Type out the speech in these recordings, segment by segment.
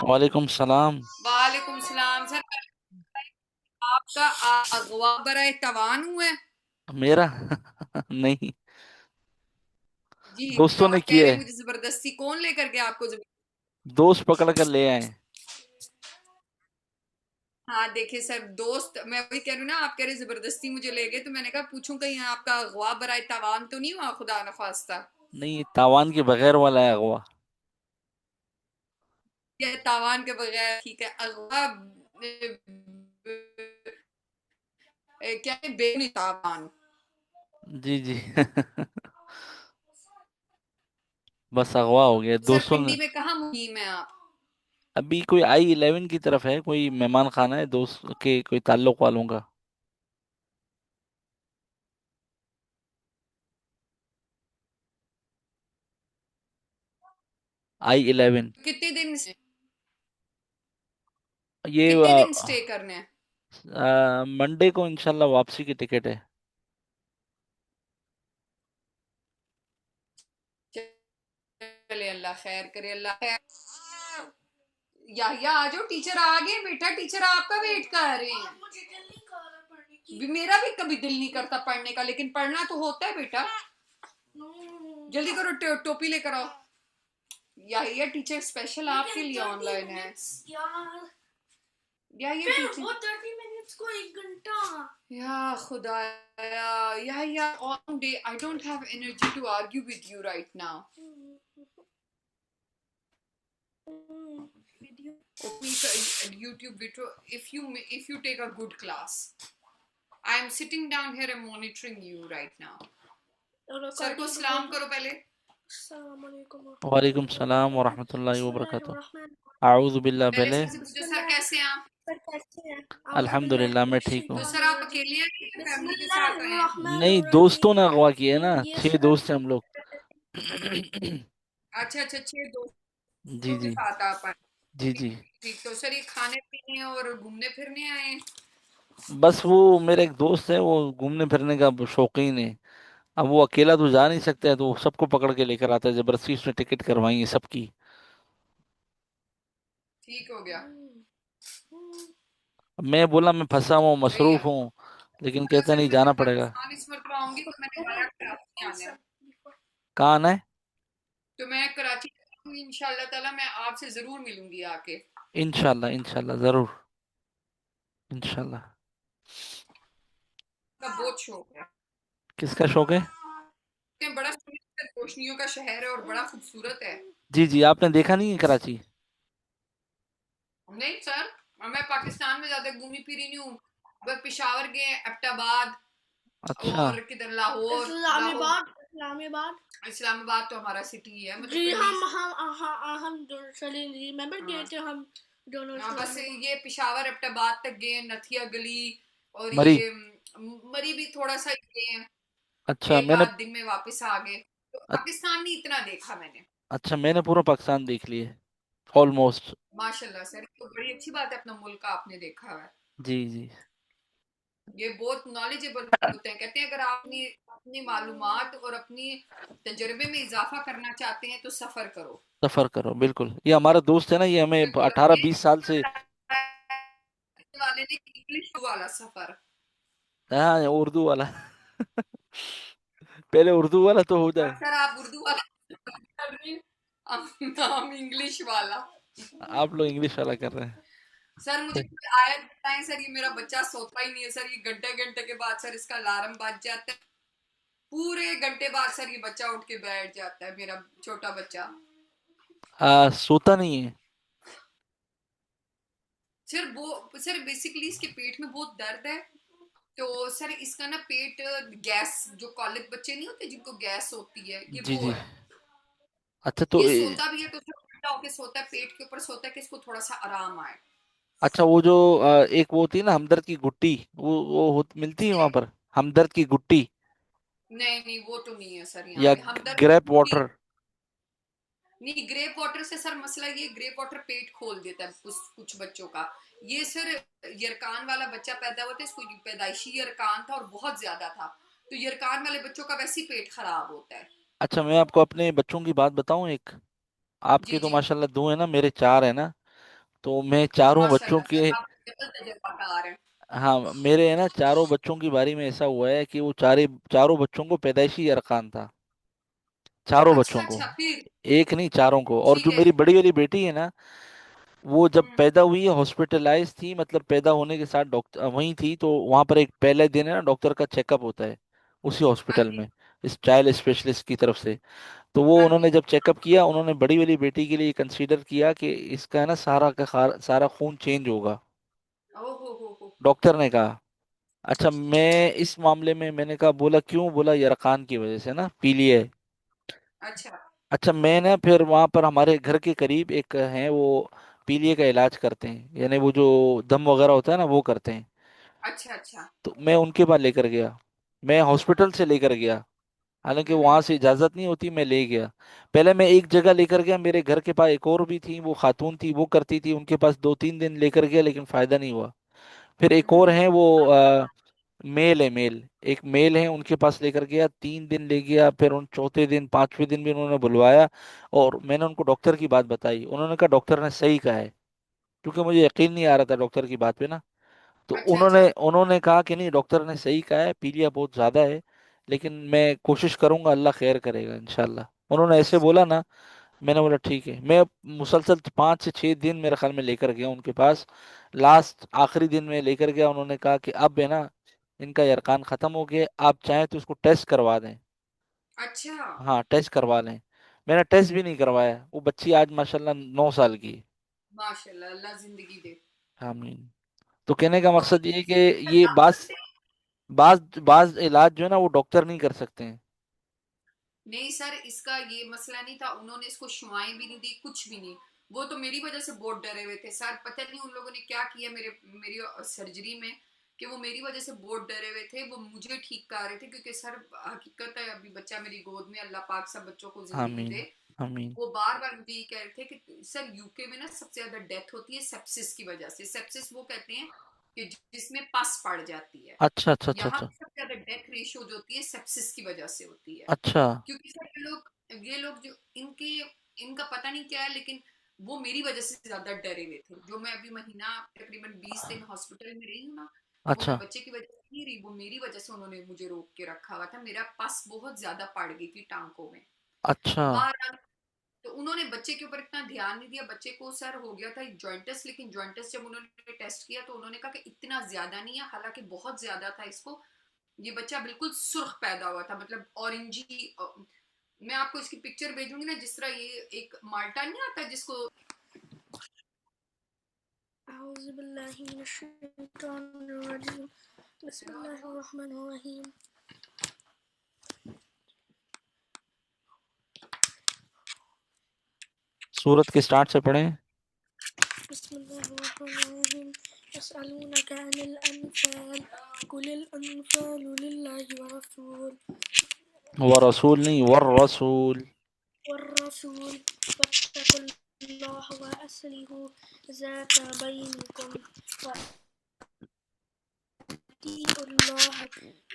وعلیکم السلام. وعلیکم السلام سر. آپ کا اغوا برائے توان ہوا ہے؟ میرا نہیں، جی تو دوستوں نے آپ کہہ کیا رہے ہے، ہیں مجھے زبردستی کون لے کر کے آپ کو دوست پکڑ کر لے آئے. ہاں دیکھیں سر، دوست میں وہی کہہ رہی ہوں نا، آپ کہہ رہے زبردستی مجھے لے گئے، تو میں نے کہا پوچھوں کہیں آپ کا اغوا برائے توان تو نہیں ہوا خدا نخواستہ. نہیں، تاوان کے بغیر والا ہے اغوا. یہ تاوان کے بغیر ٹھیک ہے. اغوا کیا ہے؟ بے تاوان. جی جی بس اغوا ہو گیا سر دوستوں نے. پنڈی میں کہاں مقیم ہے آپ؟ ابھی کوئی I-11 کی طرف ہے، کوئی مہمان خانہ ہے دوست کے، کوئی تعلق والوں کا. I-11 کتنے دن یہ کتنے دن سٹے کرنے ہیں؟ منڈے کو انشاءاللہ واپسی کی ٹکٹ ہے. چلے اللہ خیر کرے، اللہ خیر. یا آ جاؤ، ٹیچر آ گئے بیٹا، ٹیچر آپ کا ویٹ کر رہے ہیں. میرا بھی کبھی دل نہیں کرتا پڑھنے کا، لیکن پڑھنا تو ہوتا ہے بیٹا. جلدی کرو، ٹوپی لے کر آؤ. یا ٹیچر اسپیشل آپ کے لیے آن لائن ہے. یا خدا یا all day I don't have energy to argue with you right now. YouTube video, if you take a good class. I am sitting down here and monitoring you right now. سر کو سلام کرو پہلے. السلام علیکم. وعلیکم السلام ورحمۃ اللہ وبرکاتہ. اعوذ باللہ پہلے پہلے. سر کیسے ہیں آپ؟ الحمدللہ میں ٹھیک ہوں. تو سر آپ اکیلے ہیں یا فیملی کے ساتھ ہیں؟ نہیں، دوستوں نے اغوا کیا ہے نا، 6 دوست ہیں ہم لوگ. اچھا 6 جی دوستوں کے جی ساتھ آپ آئے. جی جی. ٹھیک، تو سر یہ کھانے پینے اور گھومنے پھرنے آئے ہیں؟ بس وہ میرا ایک دوست ہے، وہ گھومنے پھرنے کا شوقین ہے. اب وہ اکیلا تو جا نہیں سکتا ہے، تو وہ سب کو پکڑ کے لے کر آتا ہے، زبردستی اس نے ٹکٹ کروائی ہے سب کی. ٹھیک ہو گیا. میں بولا میں پھنسا ہوں، صحیح مصروف ہے. ہوں، لیکن چلو کہتا سر، نہیں میں جانا جب پڑے گا. پاکستان اس مرتبہ آؤں گی تو میں نے ڈائریکٹ کراچی آنا ہے. کہاں آنا ہے؟ تو میں کراچی آؤں گی انشاءاللہ تعالیٰ، میں آپ سے ضرور ملوں گی آ کے. انشاءاللہ انشاءاللہ ضرور، انشاءاللہ. کا بہت شوق ہے. کس کا شوق ہے؟ بڑا روشنیوں کا شہر ہے اور بڑا خوبصورت ہے. جی جی. آپ نے دیکھا نہیں ہے کراچی؟ نہیں سر، میں پاکستان میں زیادہ گھومی پھری نہیں ہوں. بس پشاور گئے، ایبٹ آباد، اچھا. اور کدھر لاہور. اسلام آباد تو ہمارا سٹی ہے. جی ہم چلیں جی، ممبر گئے تھے ہم دونوں. بس یہ پشاور ایبٹ آباد تک گئے، نتھیا گلی، اور مری. یہ مری بھی تھوڑا سا گئے ہیں. اچھا ایک میں نے آدھ دن میں واپس آ گئے. تو پاکستان نہیں اتنا دیکھا میں نے. اچھا میں نے پورا پاکستان دیکھ لیے آلموسٹ. ماشاء اللہ سر، تو بڑی اچھی بات ہے، اپنا ملک آپ نے دیکھا ہے. جی جی. یہ بہت نالجیبل ہوتے ہیں. کہتے ہیں اگر آپ اپنی معلومات اور اپنی تجربے میں اضافہ کرنا چاہتے ہیں تو سفر کرو. سفر کرو، بالکل. یہ ہمارا دوست ہے نا، یہ ہمیں بالکل. 18-20 سال سے. والے نے انگلش والا سفر. ہاں، اردو والا پہلے اردو والا تو ہو جائے. سر آپ اردو والا کر رہے ہیں، ہم انگلش والا. آپ لوگ انگلش والا کر رہے ہیں. سر مجھے آیت بتائیں سر. یہ میرا بچہ سوتا ہی نہیں ہے سر. یہ گھنٹے گھنٹے کے بعد سر اس کا الارم بج جاتا ہے. پورے گھنٹے بعد سر یہ بچہ اٹھ کے بیٹھ جاتا ہے، میرا چھوٹا بچہ. سوتا نہیں ہے. سر بیسیکلی اس کے پیٹ میں بہت درد ہے. تو سر اس کا نا پیٹ گیس، جو کالک بچے نہیں ہوتے جن کو گیس ہوتی ہے، یہ جی وہ جی. ہے. اچھا تو یہ سوتا بھی ہے تو الٹا ہو کے سوتا ہے، پیٹ کے اوپر سوتا ہے کہ اس کو تھوڑا سا آرام آئے. اچھا، وہ جو ایک وہ ہوتی ہے نا ہمدرد کی گٹی، وہ ملتی ہے وہاں پر، ہمدرد کی گٹی نہیں وہ تو نہیں ہے سر یہاں یا پہ ہمدرد گریپ کی. واٹر؟ نہیں، گریپ واٹر سے سر مسئلہ یہ، گریپ واٹر پیٹ کھول دیتا ہے کچھ بچوں کا. یہ سر یرکان والا بچہ پیدا ہوا تھا، اس کو پیدائشی یرکان تھا اور بہت زیادہ تھا. تو یرکان والے بچوں کا ویسے ہی پیٹ خراب ہوتا ہے. اچھا میں آپ کو اپنے بچوں کی بات بتاؤں ایک. آپ کے جی تو جی ماشاءاللہ 2 ہیں نا، میرے 4 ہیں نا. تو میں چاروں بچوں माशाल्लाह کے, सर, आप डबल तजर्बाकार हैं. ہاں میرے ہے نا چاروں بچوں की बारी में ऐसा हुआ है कि वो चारों बच्चों को पैदाइशी यरकान था, चारों अच्छा बच्चों को, अच्छा, फिर एक नहीं चारों को। और ठीक जो है. मेरी बड़ी वाली बेटी है ना, वो जब हम्म. पैदा हुई है हॉस्पिटलाइज थी, मतलब पैदा होने के साथ डॉक्टर वहीं थी, तो वहां पर एक पहले दिन है ना डॉक्टर का चेकअप होता है उसी हाँ हॉस्पिटल जी. में, इस चाइल्ड स्पेशलिस्ट की तरफ से। तो वो हाँ उन्होंने जी. जब चेकअप किया, उन्होंने बड़ी वाली बेटी के लिए कंसीडर किया कि इसका है ना सारा खून चेंज होगा, ओ हो. डॉक्टर ने कहा। अच्छा, मैं इस मामले में मैंने कहा, बोला क्यों, बोला यरकान की वजह से ना, पीलिया है। अच्छा अच्छा, मैं ना फिर वहां पर हमारे घर के करीब एक है, वो पीलिया का इलाज करते हैं, यानी वो जो दम वगैरह होता है ना वो करते हैं। अच्छा अच्छा. तो मैं उनके पास लेकर गया, मैं हॉस्पिटल से लेकर गया, हालांकि हम्म. वहां से इजाजत नहीं होती, मैं ले गया। पहले मैं एक जगह लेकर गया, मेरे घर के पास एक और भी थी, वो खातून थी, वो करती थी, उनके पास 2-3 दिन लेकर गया, लेकिन फायदा नहीं हुआ। फिर एक और है वो मेल है, मेल, एक मेल है, उनके पास लेकर गया, 3 दिन ले गया, फिर उन चौथे दिन 5वें दिन भी उन्होंने बुलवाया, और मैंने उनको डॉक्टर की बात बताई, उन्होंने कहा डॉक्टर ने सही कहा है, क्योंकि मुझे यकीन नहीं आ रहा था डॉक्टर की बात पे ना। तो अच्छा अच्छा. उन्होंने उन्होंने कहा कि नहीं, डॉक्टर ने सही कहा है, पीलिया बहुत ज्यादा है, लेकिन मैं कोशिश करूंगा, अल्लाह खैर करेगा इंशाल्लाह। उन्होंने ऐसे बोला ना, मैंने बोला ठीक है। मैं मुसलसल 5 से 6 दिन मेरे ख्याल में लेकर गया उनके पास। लास्ट आखिरी दिन में लेकर गया, उन्होंने कहा कि अब है ना इनका यरकान खत्म हो गया, आप चाहें तो इसको टेस्ट करवा दें। अच्छा. हाँ, टेस्ट करवा लें। मैंने टेस्ट भी नहीं करवाया, वो बच्ची आज माशाल्लाह 9 साल की है। माशाल्लाह, अल्लाह जिंदगी दे. आमीन। तो कहने का तो मकसद ये है कि ये आप बाज करते हैं? बाज बाज इलाज जो है ना वो डॉक्टर नहीं कर सकते हैं। नहीं सर, इसका ये मसला नहीं था, उन्होंने इसको शुआएं भी नहीं दी, कुछ भी नहीं. वो तो मेरी वजह से बहुत डरे हुए थे सर, पता नहीं उन लोगों ने क्या किया मेरी सर्जरी में, कि वो मेरी वजह से बहुत डरे हुए थे, वो मुझे ठीक कर रहे थे, क्योंकि सर हकीकत है अभी बच्चा मेरी गोद में, अल्लाह पाक सब बच्चों को जिंदगी आमीन। दे. आमीन। वो बार बार मुझे ये कह रहे थे कि सर यूके में ना सबसे ज्यादा डेथ होती है सेप्सिस की वजह से. सेप्सिस वो कहते हैं कि जिसमें पस पड़ जाती है. अच्छा अच्छा अच्छा यहाँ अच्छा। पे सबसे ज्यादा डेथ रेशियो जो होती है सेप्सिस की वजह से होती है. अच्छा। क्योंकि सर ये लोग जो इनके इनका पता नहीं क्या है, लेकिन वो मेरी वजह से ज्यादा डरे हुए थे. जो मैं अभी महीना तकरीबन 20 दिन हॉस्पिटल में रही हूँ ना, वो मैं अच्छा। बच्चे की वजह से नहीं रही, वो मेरी वजह से उन्होंने मुझे रोक के रखा हुआ था. मेरा पस बहुत ज्यादा पड़ गई थी टांकों में. अच्छा। बार तो उन्होंने बच्चे के ऊपर इतना ध्यान नहीं दिया. बच्चे को सर हो गया था जॉइंटस, लेकिन जॉइंटस जब उन्होंने टेस्ट किया तो उन्होंने कहा कि इतना ज्यादा नहीं है, हालांकि बहुत ज्यादा था इसको. ये बच्चा बिल्कुल सुर्ख पैदा हुआ था, मतलब ऑरेंजी. मैं आपको इसकी पिक्चर भेजूंगी ना, जिस तरह ये एक माल्टा नहीं आता जिसको. أعوذ بالله من الشيطان الرجيم. بسم الله الرحمن الرحيم. सूरत के स्टार्ट से पढ़ें। بسم الله الرحمن الرحيم. يسألونك عن الأنفال قل الأنفال لله ورسول व रसूल नहीं, वर रसूल। والرسول واتقوا الله وأصلحوا ذات بينكم وأطيعوا الله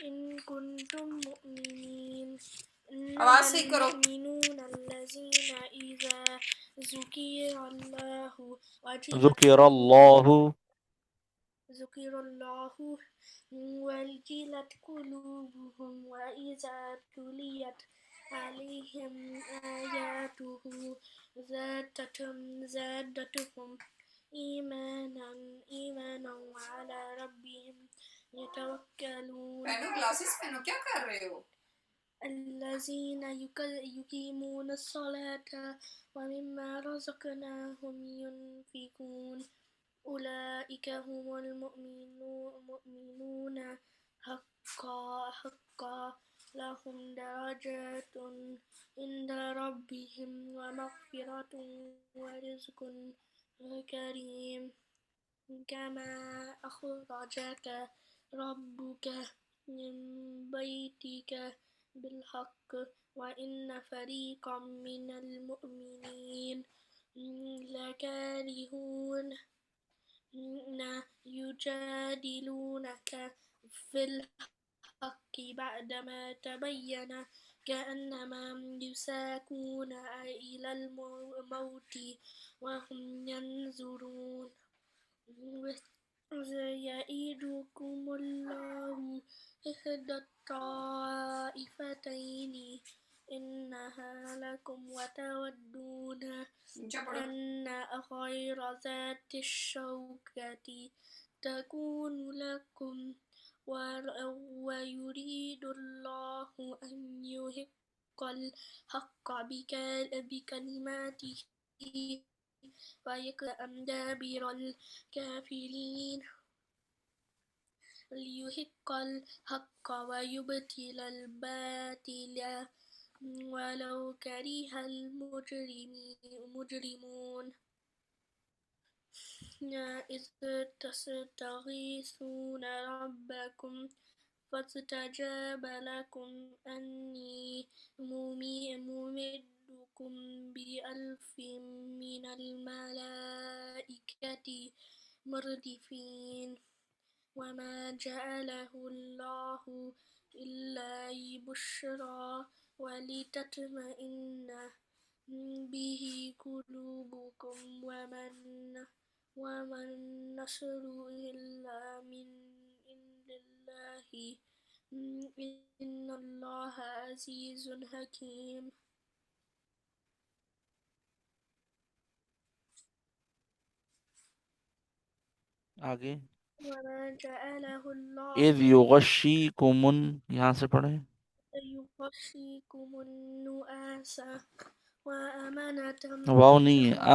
إن كنتم مؤمنين. आवाज إنما सही करो। المؤمنون الذين إذا ذكر الله وجلت ذुकिर قلوبهم अल्लाहु। ذكر الله وجلت قلوبهم وإذا تليت عليهم آياته زادتهم إيمانا وعلى ربهم يتوكلون. पहनो ग्लासेस पहनो, क्या कर रहे हो? الذين يقيمون الصلاة ومما رزقناهم ينفقون أولئك هم المؤمنون حقا لهم درجات عند ربهم ومغفرة ورزق كريم. كما أخرجك ربك من بيتك بالحق وإن فريقا من المؤمنين لكارهون يجادلونك في الحق بعدما تبين كأنما يساقون إلى الموت وهم ينظرون يعيدكم الله إحدى الطائفتين إنها لكم وتودون أن غير ذات الشوكة تكون لكم ويريد الله أن يحق الحق بكلماته ويقطع دابر الكافرين ليحق الحق ويبطل الباطل ولو كره المجرمون إذ تستغيثون ربكم فاستجاب لكم أني ممدكم بألف من الملائكة مردفين وما جعله الله إلا بشرى ولتطمئن به قلوبكم وما النصر إلا من عند الله إن الله عزيز حكيم. आगे। وما جعله الله إذ يغشيكم, यहाँ से पढ़े। يغشيكم النعاس وأمانة वाव नहीं है, منه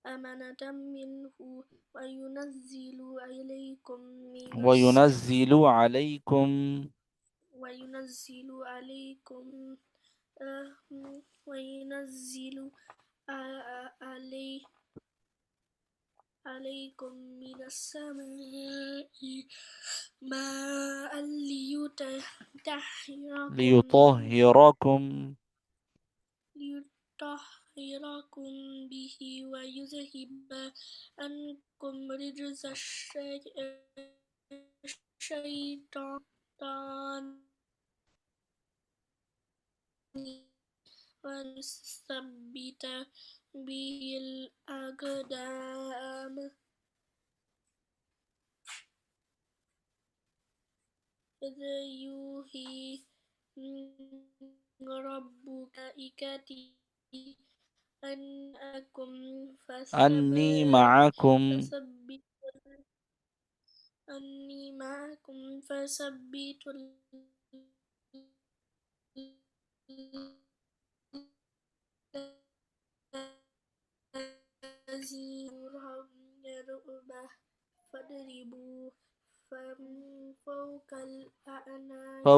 أمانة منه وينزل عليكم من وينزل عليكم وينزل عليكم وينزل عليكم من السماء ماء ليطهركم به ويذهب عنكم رجز الشيطان ونثبت به الأقدام إذ يوحي ربك إليك أني معكم فثبتوا الذين رؤبه فاضربوا فوق الأعناق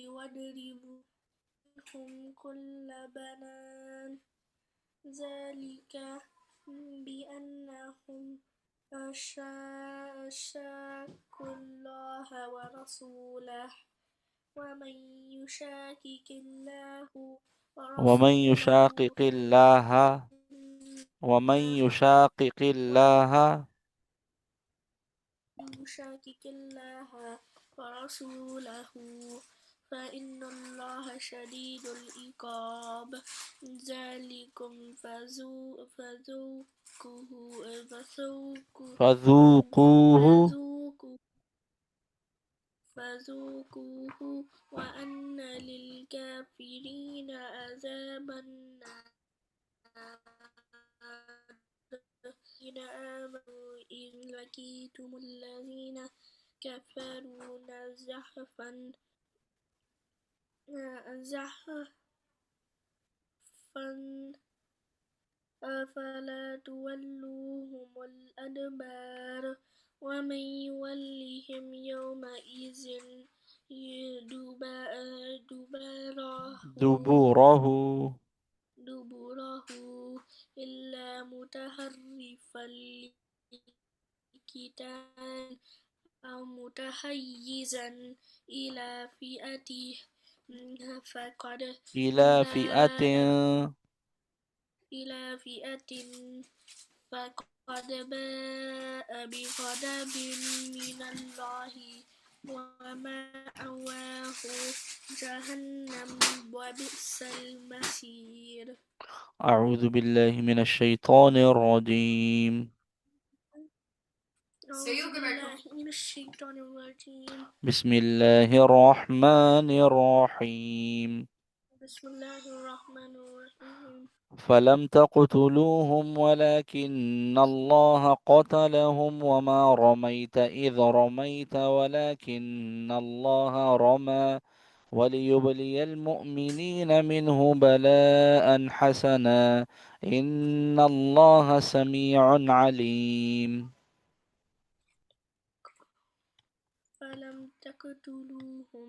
واضربوا منهم كل بنان ذلك بأنهم شاقوا الله ورسوله ومن يشاقق الله ومن يشاقق الله ورسوله فإن الله شديد العقاب ذلكم فذوقوه وأن للكافرين عذاب النار الذين آمنوا إن لقيتم الذين كفروا زحفا فلا تولوهم الأدبار ومن يولهم يومئذ دبره إلا متحرفا لقتال أو متحيزا إلى فئة فقد باء بغضب من الله جهنم وبئس المصير. أعوذ بالله من الشيطان الرجيم. أعوذ بالله من الشيطان الرجيم. بسم الله الرحمن الرحيم. بسم الله الرحمن الرحيم. فلم تقتلوهم ولكن الله قتلهم وما رميت إذ رميت ولكن الله رمى وليبلي المؤمنين منه بلاء حسنا إن الله سميع عليم. فلم تقتلوهم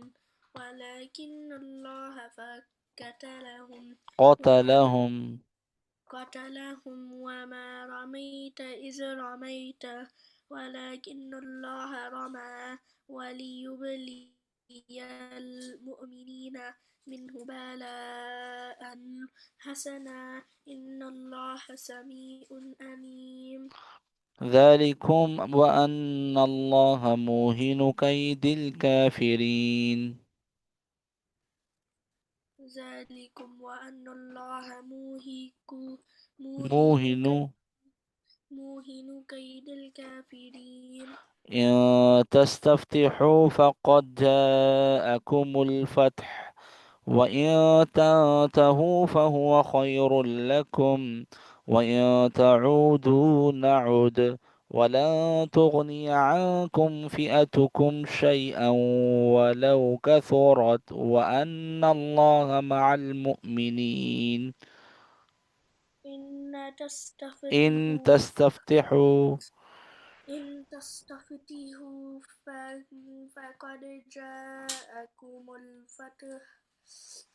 ولكن الله وما قتلهم قتلهم وما رميت إذ رميت ولكن الله رمى وليبلي المؤمنين منه بلاء حسنا إن الله سميع عليم. ذلكم وأن الله موهن كيد الكافرين. ذلكم وأن الله موهن موهن كيد الكافرين. إن تستفتحوا فقد جاءكم الفتح وإن تنتهوا فهو خير لكم وإن تعودوا نعد ولن تغني عنكم فئتكم شيئا ولو كثرت وأن الله مع المؤمنين. إن إن تستفتحوا تستفتحوا إن تستفتحوا فقد جاءكم الفتح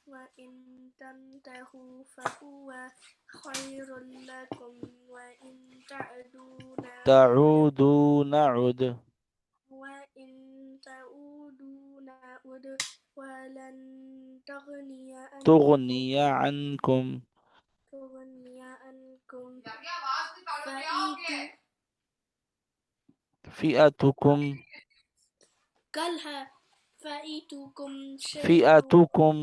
وإن تنتهوا فهو خير لكم وإن تعودوا نعد وإن تعودوا نعد ولن تغني تغني عنكم عنكم यार ये आवाज निकालो क्या हो गया है? فئتكم قالها فأيتكم شيء. فئتكم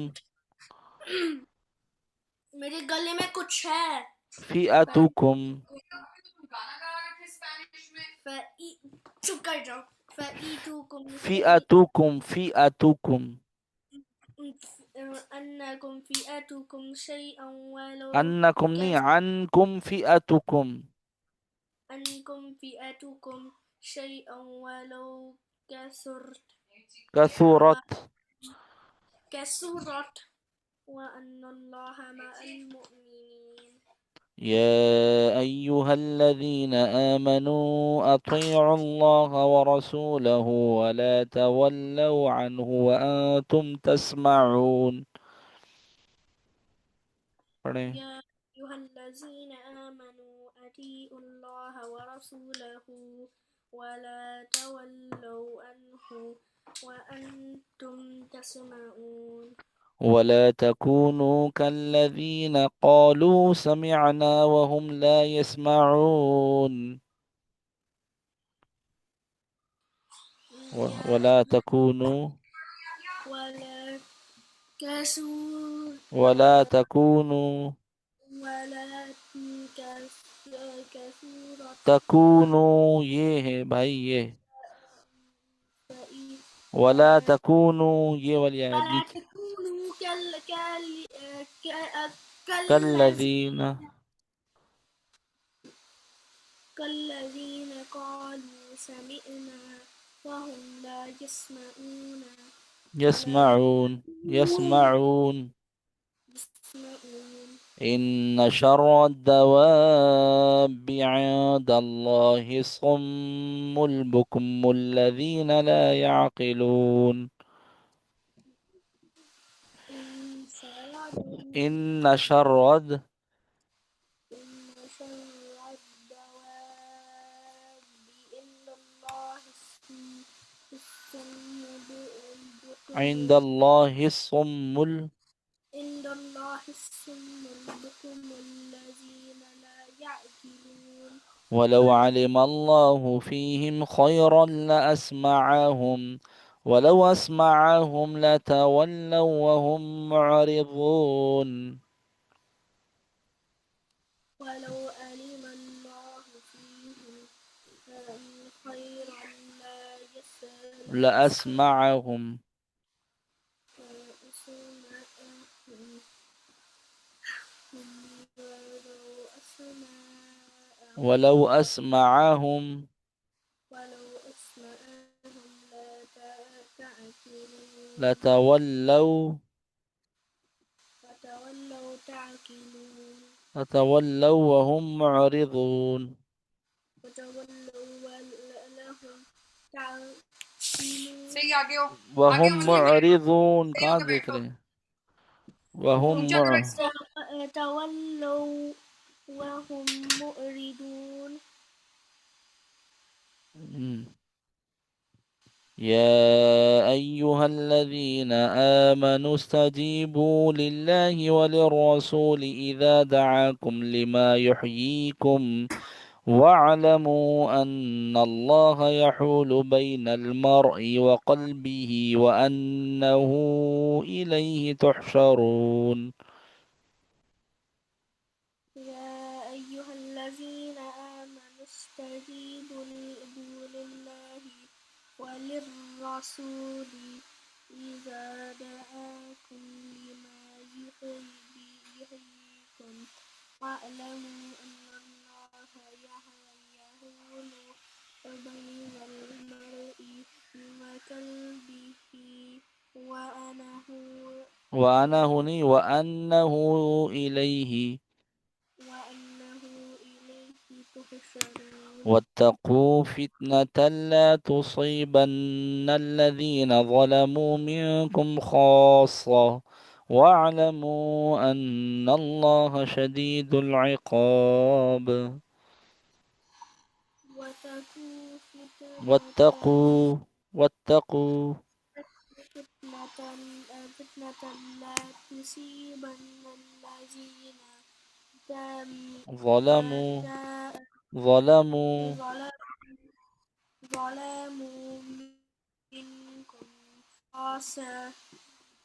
मेरे गले में कुछ है. فئتكم तुम गाना गा रहे थे स्पेनिश में। चुप कर जाओ. فأيتكم فئتكم أنكم فئتكم شيئا ولو أنكم ني عنكم فئتكم أنكم فئتكم شيئا ولو كثرت كثرت وأن الله مع المؤمنين. يا أيها الذين آمنوا أطيعوا الله ورسوله ولا تولوا عنه وأنتم تسمعون. يا أيها الذين آمنوا أطيعوا الله ورسوله ولا تولوا عنه وأنتم تسمعون. ولا تكونوا كالذين قالوا سمعنا وهم لا يسمعون. ولا تكونوا ولا كسور ولا تكونوا ولا كثورة تكونوا یہ ہے بھائی یہ ولا تكونوا یہ والی آیت ولا نیچے تكونوا كالذين كالذين قالوا سمعنا وهم لا يسمعون. يسمعون إن شر الدواب عند الله الصم البكم الذين لا يعقلون. إن شر الدواب عند الله عند الله الصم البكم الذين لا يعقلون. ولو علم الله فيهم خيرا لأسمعهم ولو أسمعهم لتولوا وهم معرضون. ولو علم الله فيهم خيرا لا لأسمعهم لأسمعهم ولو أسمعهم ولو أسمعهم ولو أسمعهم لا تعقلون لتولوا فتولوا تعقلون لتولوا وهم معرضون. فتولوا لهم تعقلون सही आगे हो وهم चलेंगे معرضون सही कहाँ होके देख बैठो रहे हैं। وهم ऊंचा करो مع इसको تولوا وهم مؤردون مم. يا أيها الذين آمنوا استجيبوا لله وللرسول إذا دعاكم لما يحييكم واعلموا أن الله يحول بين المرء وقلبه وأنه إليه تحشرون. يا أيها الذين آمنوا استجيبوا لله وللرسول إذا دعاكم لما يحييكم واعلموا أن الله يحول بين المرء وقلبه وأنه إليه. وأنه إليه تحشرون واتقوا فتنة لا تصيبن الذين ظلموا منكم خاصة واعلموا أن الله شديد العقاب. وتكون واتقوا واتقوا فتنة لا تصيبن الذين ظلموا ظلموا ظلموا منكم خاصة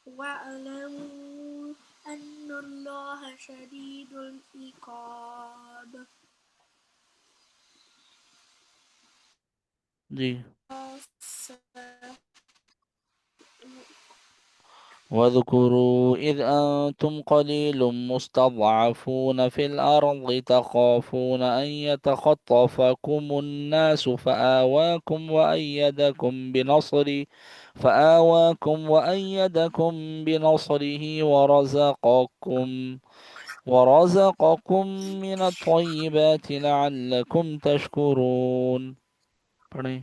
واعلموا أن الله شديد العقاب جي. خاصة واذكروا إذ أنتم قليل مستضعفون في الأرض تخافون أن يتخطفكم الناس فآواكم وأيدكم بنصره ورزقكم من الطيبات لعلكم تشكرون. पढ़ें।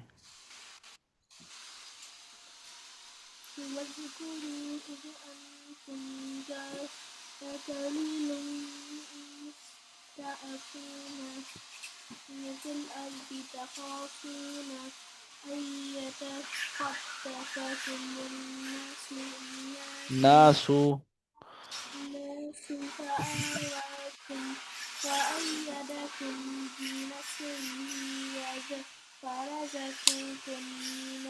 واذكروا إذ أنتم قليل مستضعفون في الأرض تخافون أن يتخطفكم नासु الناس فآواكم وأيدكم بنصره ورزقكم من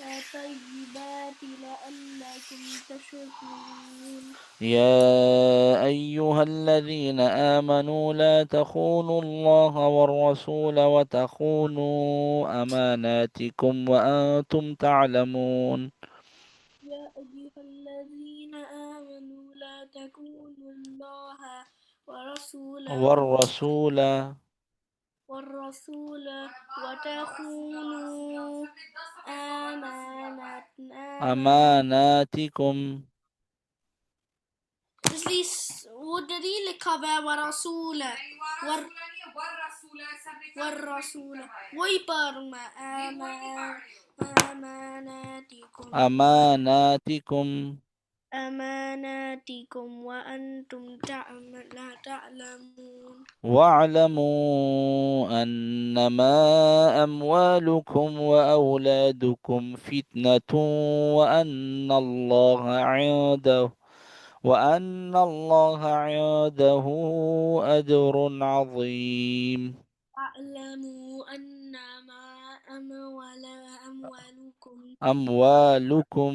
الطيبات لعلكم تشكرون يا أيها الذين آمنوا لا تخونوا الله والرسول وتخونوا أماناتكم وأنتم تعلمون. يا أيها الذين آمنوا لا تخونوا الله ورسوله والرسول والرسول وتخونوا أماناتكم इसलिए वो दलील लिखा हुआ है वरसूल है नहीं वारा सूला नहीं है वर रसूल है सर ने क्या वरसूल वही पर मैं अमानातिकुम أماناتكم أماناتكم وأنتم لا تعلمون واعلموا أنما أموالكم وأولادكم فتنة وأن الله عنده أجر عظيم. واعلموا أنما أموالكم أموالكم.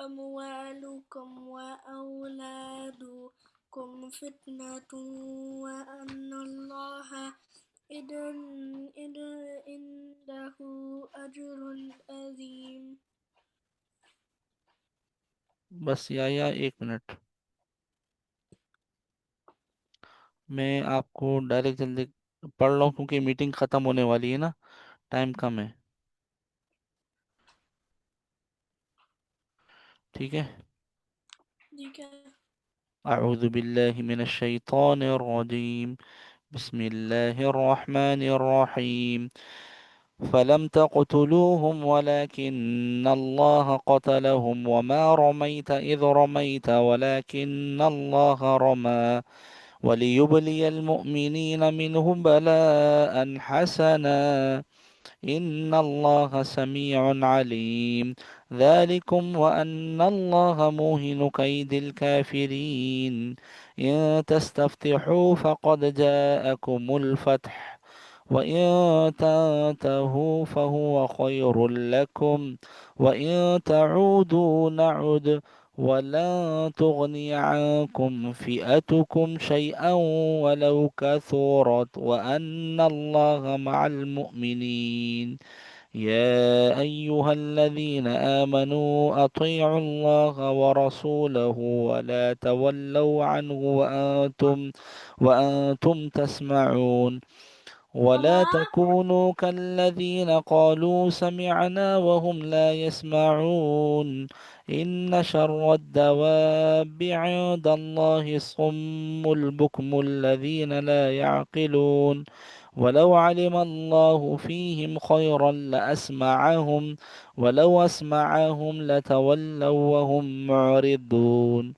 أموالكم وأولادكم فتنة وأن الله إذن عنده أجر عظيم. बस या 1 मिनट, मैं आपको डायरेक्ट जल्दी पढ़ लो क्योंकि मीटिंग ख़त्म होने वाली है ना, टाइम कम है। ठीक है। ठीक है। अऊज़ु बिल्लाहि मिनश शैतानिर रजीम। बिस्मिल्लाहिर रहमानिर रहीम। فلم تقتلوهم ولكن الله قتلهم وما رميت إذ رميت ولكن الله رمى وليبلي المؤمنين منهم بلاء حسنا إن الله سميع عليم. ذلكم وأن الله موهن كيد الكافرين. إن تستفتحوا فقد جاءكم الفتح وإن تنتهوا فهو خير لكم وإن تعودوا نعد ولن تغني عنكم فئتكم شيئا ولو كثرت وأن الله مع المؤمنين. يا أيها الذين آمنوا أطيعوا الله ورسوله ولا تولوا عنه وأنتم تسمعون. ولا पापा تكونوا كالذين قالوا سمعنا وهم لا يسمعون. إن شر الدواب عند الله الصم البكم الذين لا يعقلون. ولو علم الله فيهم خيرا لأسمعهم ولو أسمعهم لتولوا وهم معرضون.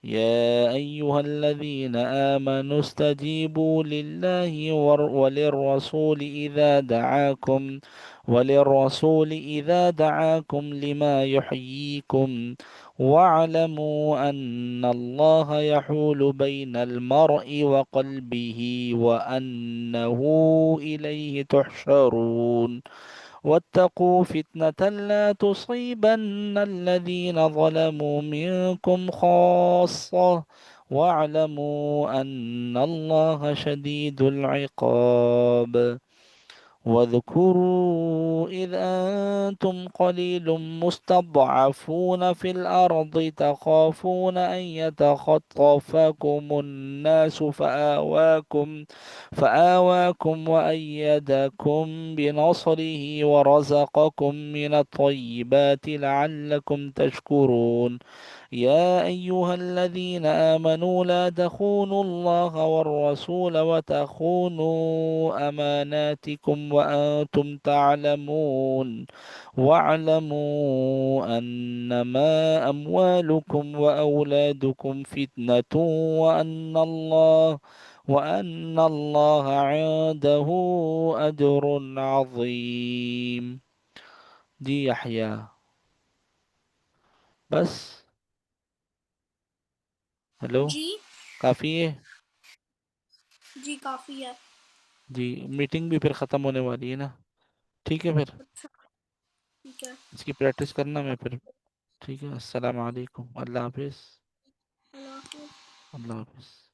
يا أيها الذين آمنوا استجيبوا لله وللرسول إذا دعاكم لما يحييكم واعلموا أن الله يحول بين المرء وقلبه وأنه إليه تحشرون. واتقوا فتنة لا تصيبن الذين ظلموا منكم خاصة واعلموا أن الله شديد العقاب. واذكروا إذ أنتم قليل مستضعفون في الأرض تخافون أن يتخطفكم الناس فآواكم وأيدكم بنصره ورزقكم من الطيبات لعلكم تشكرون. يا أيها الذين آمنوا لا تخونوا الله والرسول وتخونوا أماناتكم وأنتم تعلمون. واعلموا أنما أموالكم وأولادكم فتنة وأن الله عنده أجر عظيم. دي يحيى بس. हेलो। जी काफ़ी है। जी काफी है। जी, मीटिंग भी फिर ख़त्म होने वाली है ना। ठीक है फिर, अच्छा ठीक है। इसकी प्रैक्टिस करना मैं फिर। ठीक है, अस्सलाम वालेकुम, अल्लाह हाफिज़। अल्लाह हाफिज़। अल्लाह हाफिज़।